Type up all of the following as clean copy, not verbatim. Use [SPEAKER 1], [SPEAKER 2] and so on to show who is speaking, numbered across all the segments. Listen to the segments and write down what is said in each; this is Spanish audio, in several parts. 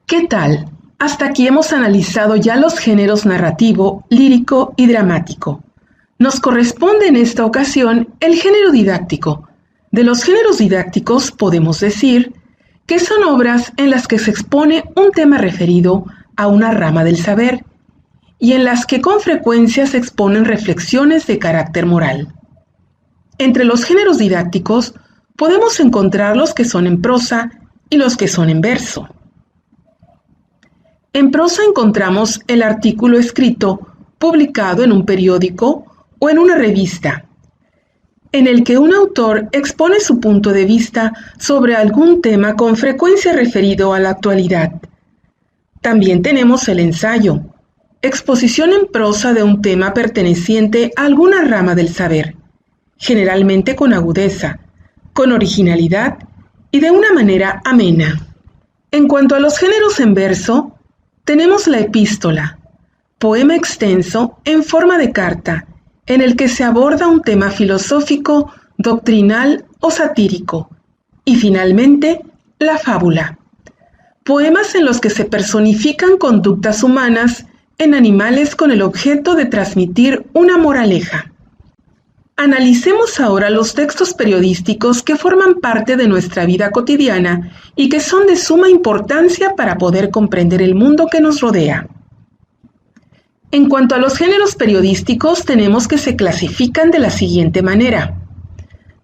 [SPEAKER 1] ¿Qué tal? Hasta aquí hemos analizado ya los géneros narrativo, lírico y dramático. Nos corresponde en esta ocasión el género didáctico. De los géneros didácticos podemos decir que son obras en las que se expone un tema referido a una rama del saber y en las que con frecuencia se exponen reflexiones de carácter moral. Entre los géneros didácticos podemos encontrar los que son en prosa y los que son en verso. En prosa encontramos el artículo escrito, publicado en un periódico o en una revista, en el que un autor expone su punto de vista sobre algún tema con frecuencia referido a la actualidad. También tenemos el ensayo, exposición en prosa de un tema perteneciente a alguna rama del saber, generalmente con agudeza, con originalidad y de una manera amena. En cuanto a los géneros en verso, tenemos la epístola, poema extenso en forma de carta, en el que se aborda un tema filosófico, doctrinal o satírico. Y finalmente, la fábula, poemas en los que se personifican conductas humanas en animales con el objeto de transmitir una moraleja. Analicemos ahora los textos periodísticos que forman parte de nuestra vida cotidiana y que son de suma importancia para poder comprender el mundo que nos rodea. En cuanto a los géneros periodísticos, tenemos que se clasifican de la siguiente manera: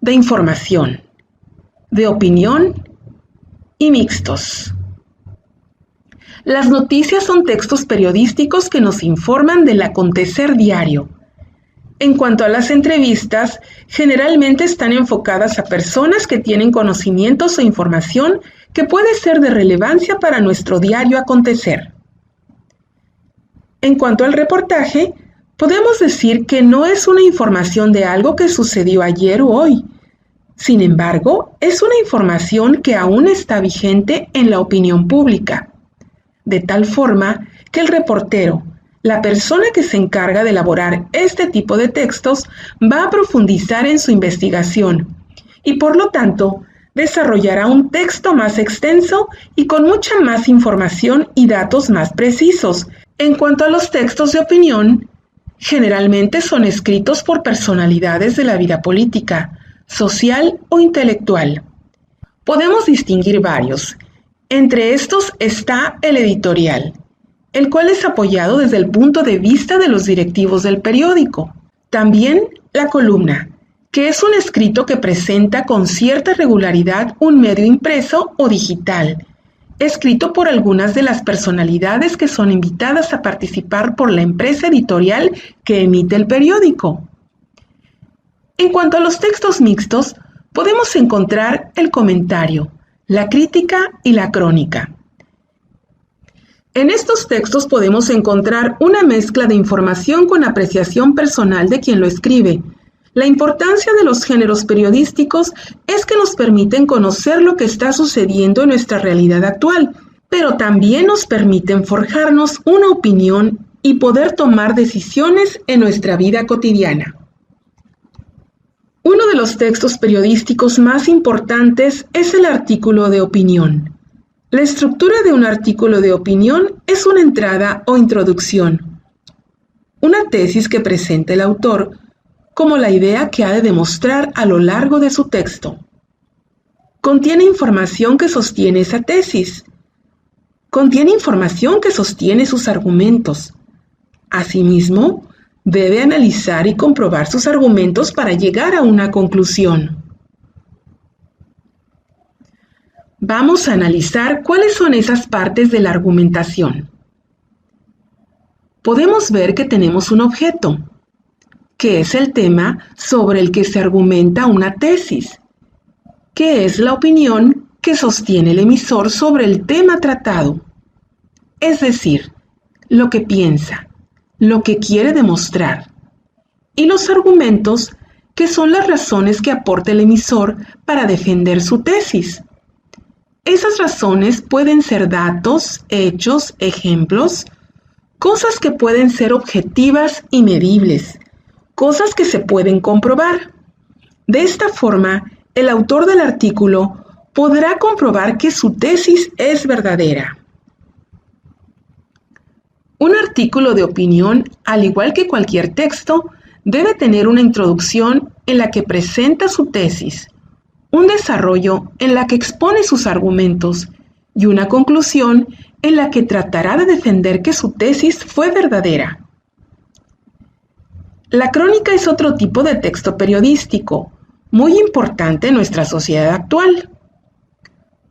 [SPEAKER 1] de información, de opinión y mixtos. Las noticias son textos periodísticos que nos informan del acontecer diario. En cuanto a las entrevistas, generalmente están enfocadas a personas que tienen conocimientos o información que puede ser de relevancia para nuestro diario acontecer. En cuanto al reportaje, podemos decir que no es una información de algo que sucedió ayer o hoy. Sin embargo, es una información que aún está vigente en la opinión pública, de tal forma que el reportero, la persona que se encarga de elaborar este tipo de textos, va a profundizar en su investigación y por lo tanto desarrollará un texto más extenso y con mucha más información y datos más precisos. En cuanto a los textos de opinión, generalmente son escritos por personalidades de la vida política, social o intelectual. Podemos distinguir varios. Entre estos está el editorial, el cual es apoyado desde el punto de vista de los directivos del periódico. También la columna, que es un escrito que presenta con cierta regularidad un medio impreso o digital, escrito por algunas de las personalidades que son invitadas a participar por la empresa editorial que emite el periódico. En cuanto a los textos mixtos, podemos encontrar el comentario, la crítica y la crónica. En estos textos podemos encontrar una mezcla de información con apreciación personal de quien lo escribe. La importancia de los géneros periodísticos es que nos permiten conocer lo que está sucediendo en nuestra realidad actual, pero también nos permiten forjarnos una opinión y poder tomar decisiones en nuestra vida cotidiana. Uno de los textos periodísticos más importantes es el artículo de opinión. La estructura de un artículo de opinión es una entrada o introducción, una tesis que presenta el autor como la idea que ha de demostrar a lo largo de su texto. Contiene información que sostiene esa tesis. Contiene información que sostiene sus argumentos. Asimismo, debe analizar y comprobar sus argumentos para llegar a una conclusión. Vamos a analizar cuáles son esas partes de la argumentación. Podemos ver que tenemos un objeto, que es el tema sobre el que se argumenta una tesis, que es la opinión que sostiene el emisor sobre el tema tratado, es decir, lo que piensa, lo que quiere demostrar, y los argumentos, que son las razones que aporta el emisor para defender su tesis. Esas razones pueden ser datos, hechos, ejemplos, cosas que pueden ser objetivas y medibles, cosas que se pueden comprobar. De esta forma, el autor del artículo podrá comprobar que su tesis es verdadera. Un artículo de opinión, al igual que cualquier texto, debe tener una introducción en la que presenta su tesis, un desarrollo en la que expone sus argumentos y una conclusión en la que tratará de defender que su tesis fue verdadera. La crónica es otro tipo de texto periodístico, muy importante en nuestra sociedad actual.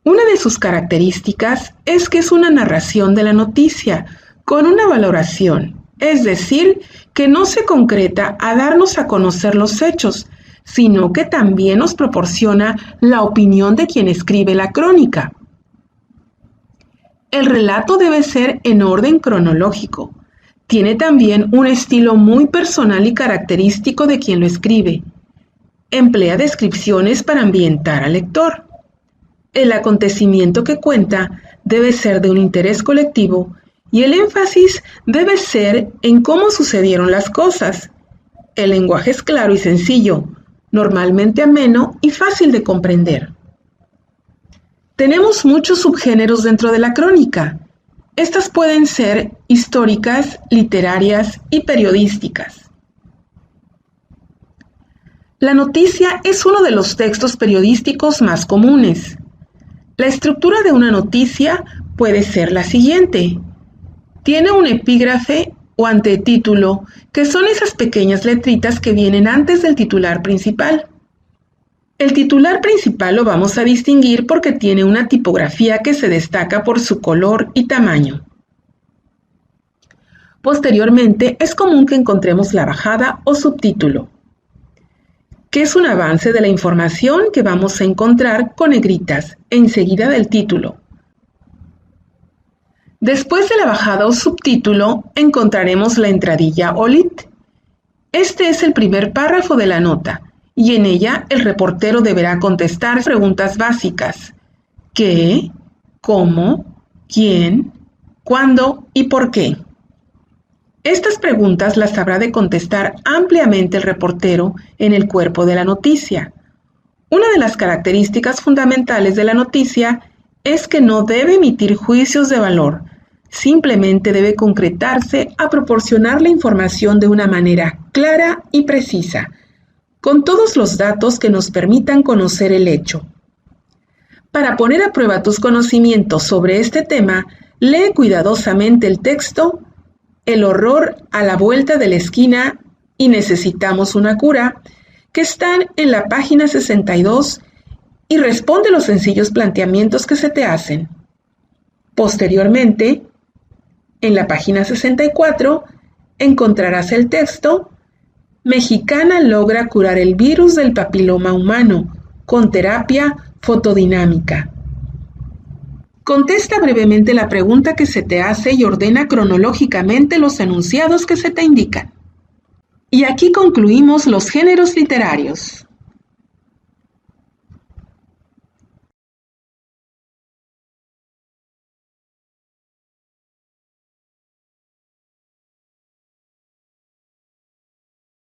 [SPEAKER 1] Una de sus características es que es una narración de la noticia con una valoración, es decir, que no se concreta a darnos a conocer los hechos, sino que también nos proporciona la opinión de quien escribe la crónica. El relato debe ser en orden cronológico. Tiene también un estilo muy personal y característico de quien lo escribe. Emplea descripciones para ambientar al lector. El acontecimiento que cuenta debe ser de un interés colectivo y el énfasis debe ser en cómo sucedieron las cosas. El lenguaje es claro y sencillo, normalmente ameno y fácil de comprender. Tenemos muchos subgéneros dentro de la crónica. Estas pueden ser históricas, literarias y periodísticas. La noticia es uno de los textos periodísticos más comunes. La estructura de una noticia puede ser la siguiente. Tiene un epígrafe o antetítulo, que son esas pequeñas letritas que vienen antes del titular principal. El titular principal lo vamos a distinguir porque tiene una tipografía que se destaca por su color y tamaño. Posteriormente, es común que encontremos la bajada o subtítulo, que es un avance de la información que vamos a encontrar con negritas enseguida del título. Después de la bajada o subtítulo, encontraremos la entradilla o lead. Este es el primer párrafo de la nota, y en ella el reportero deberá contestar preguntas básicas: ¿qué?, ¿cómo?, ¿quién?, ¿cuándo? Y ¿por qué? Estas preguntas las habrá de contestar ampliamente el reportero en el cuerpo de la noticia. Una de las características fundamentales de la noticia es que no debe emitir juicios de valor, simplemente debe concretarse a proporcionar la información de una manera clara y precisa, con todos los datos que nos permitan conocer el hecho. Para poner a prueba tus conocimientos sobre este tema, lee cuidadosamente el texto El horror a la vuelta de la esquina y necesitamos una cura, que están en la página 62, y responde los sencillos planteamientos que se te hacen. Posteriormente, en la página 64, encontrarás el texto Mexicana logra curar el virus del papiloma humano con terapia fotodinámica. Contesta brevemente la pregunta que se te hace y ordena cronológicamente los enunciados que se te indican. Y aquí concluimos los géneros literarios.